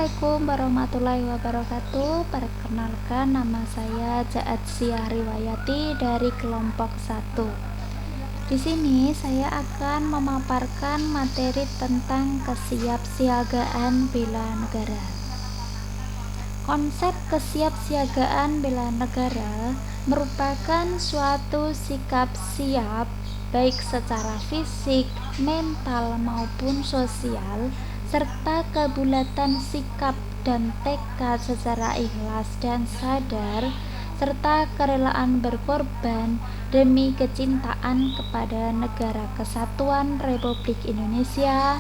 Assalamualaikum warahmatullahi wabarakatuh. Perkenalkan, nama saya Jaatsiah Riwayati dari kelompok 1. Di sini saya akan memaparkan materi tentang kesiapsiagaan bela negara. Konsep kesiapsiagaan bela negara merupakan suatu sikap siap baik secara fisik, mental maupun sosial, serta kebulatan sikap dan tekad secara ikhlas dan sadar, serta kerelaan berkorban demi kecintaan kepada Negara Kesatuan Republik Indonesia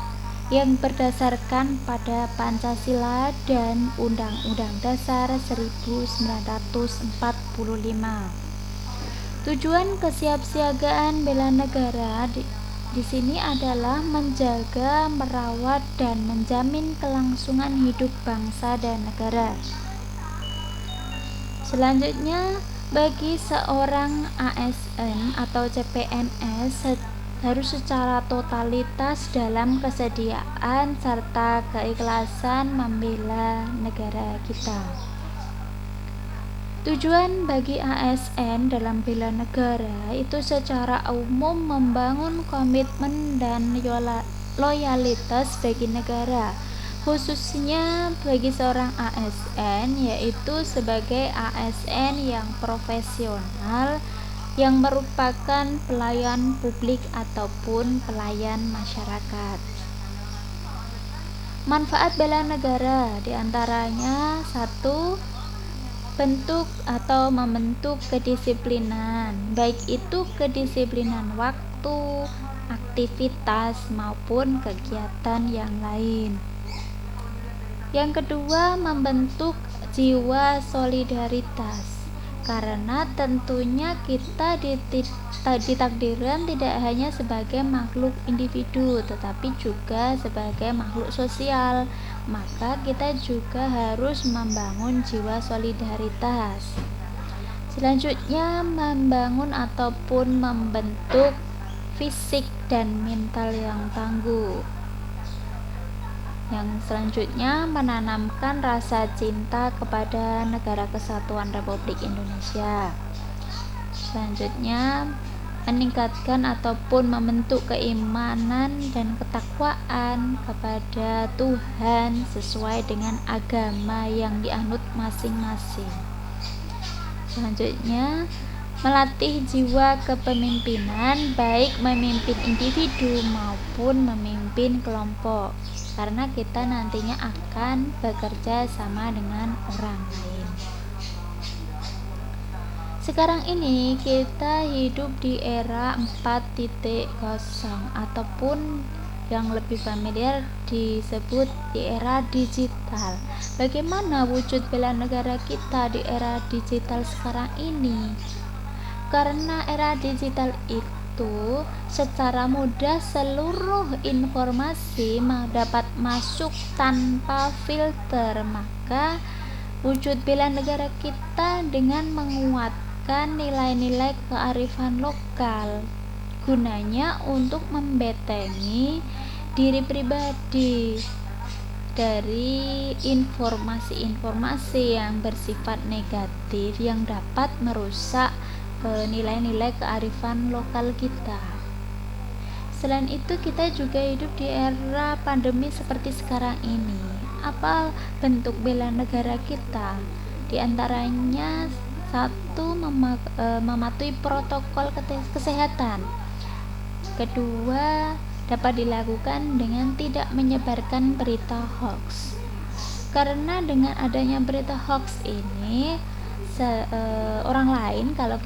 yang berdasarkan pada Pancasila dan Undang-Undang Dasar 1945. Tujuan kesiapsiagaan bela negara di sini adalah menjaga, merawat, dan menjamin kelangsungan hidup bangsa dan negara. Selanjutnya, bagi seorang ASN atau CPNS harus secara totalitas dalam kesediaan serta keikhlasan membela negara kita. Tujuan bagi ASN dalam bela negara itu secara umum membangun komitmen dan loyalitas bagi negara, khususnya bagi seorang ASN, yaitu sebagai ASN yang profesional yang merupakan pelayan publik ataupun pelayan masyarakat. Manfaat bela negara diantaranya: 1. Bentuk atau membentuk kedisiplinan, baik itu kedisiplinan waktu, aktivitas maupun kegiatan yang lain. Yang kedua, membentuk jiwa solidaritas, karena tentunya kita ditakdirkan tidak hanya sebagai makhluk individu tetapi juga sebagai makhluk sosial, maka kita juga harus membangun jiwa solidaritas. Selanjutnya, membangun ataupun membentuk fisik dan mental yang tangguh. Yang selanjutnya, menanamkan rasa cinta kepada Negara Kesatuan Republik Indonesia. Selanjutnya, meningkatkan ataupun membentuk keimanan dan ketakwaan kepada Tuhan sesuai dengan agama yang dianut masing-masing. Selanjutnya, melatih jiwa kepemimpinan, baik memimpin individu maupun memimpin kelompok, karena kita nantinya akan bekerja sama dengan orang lain. Sekarang ini kita hidup di era 4.0 ataupun yang lebih familiar disebut di era digital. Bagaimana wujud bela negara kita di era digital sekarang ini? Karena era digital itu secara mudah seluruh informasi dapat masuk tanpa filter, maka wujud bela negara kita dengan menguatkan nilai-nilai kearifan lokal, gunanya untuk membentengi diri pribadi dari informasi-informasi yang bersifat negatif yang dapat merusak nilai-nilai kearifan lokal kita. Selain itu, kita juga hidup di era pandemi seperti sekarang ini. Apa bentuk bela negara kita? Di antaranya: 1. Mematuhi protokol kesehatan. Kedua, dapat dilakukan dengan tidak menyebarkan berita hoax. Karena dengan adanya berita hoax ini, orang lain kalau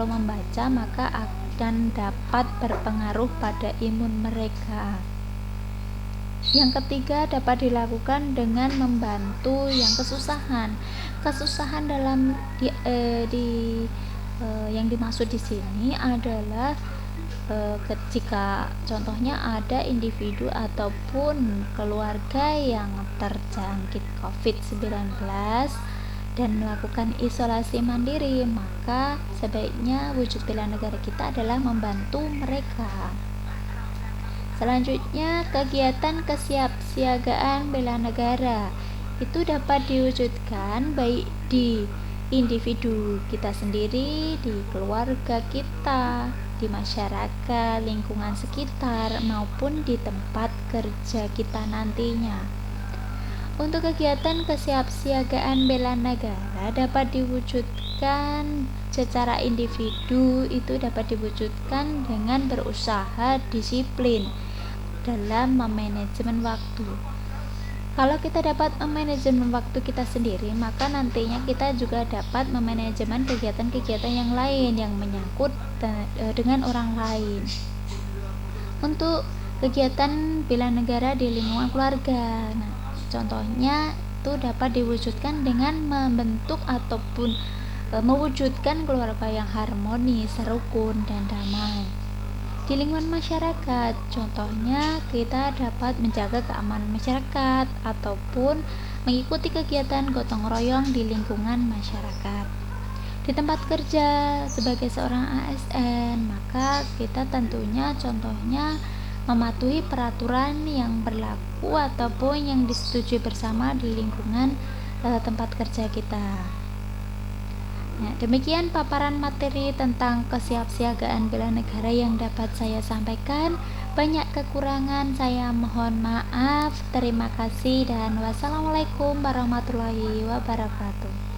membaca maka akan dapat berpengaruh pada imun mereka. Yang ketiga, dapat dilakukan dengan membantu yang kesusahan. Kesusahan dalam yang dimaksud di sini adalah jika contohnya ada individu ataupun keluarga yang terjangkit COVID-19 dan melakukan isolasi mandiri, maka sebaiknya wujud bela negara kita adalah membantu mereka. Selanjutnya, kegiatan kesiapsiagaan bela negara itu dapat diwujudkan baik di individu kita sendiri, di keluarga kita, di masyarakat, lingkungan sekitar, maupun di tempat kerja kita nantinya. Untuk kegiatan kesiapsiagaan bela negara dapat diwujudkan secara individu, itu dapat diwujudkan dengan berusaha disiplin dalam memanajemen waktu. Kalau kita dapat memanajemen waktu kita sendiri, maka nantinya kita juga dapat memanajemen kegiatan-kegiatan yang lain yang menyangkut dengan orang lain. Untuk kegiatan bela negara di lingkungan keluarga, nah, contohnya itu dapat diwujudkan dengan membentuk ataupun mewujudkan keluarga yang harmonis, rukun, dan damai. Di lingkungan masyarakat, contohnya kita dapat menjaga keamanan masyarakat ataupun mengikuti kegiatan gotong royong di lingkungan masyarakat. Di tempat kerja sebagai seorang ASN, maka kita tentunya contohnya mematuhi peraturan yang berlaku ataupun yang disetujui bersama di lingkungan tempat kerja kita. Nah, demikian paparan materi tentang kesiapsiagaan bela negara yang dapat saya sampaikan. Banyak kekurangan, saya mohon maaf. Terima kasih dan wassalamualaikum warahmatullahi wabarakatuh.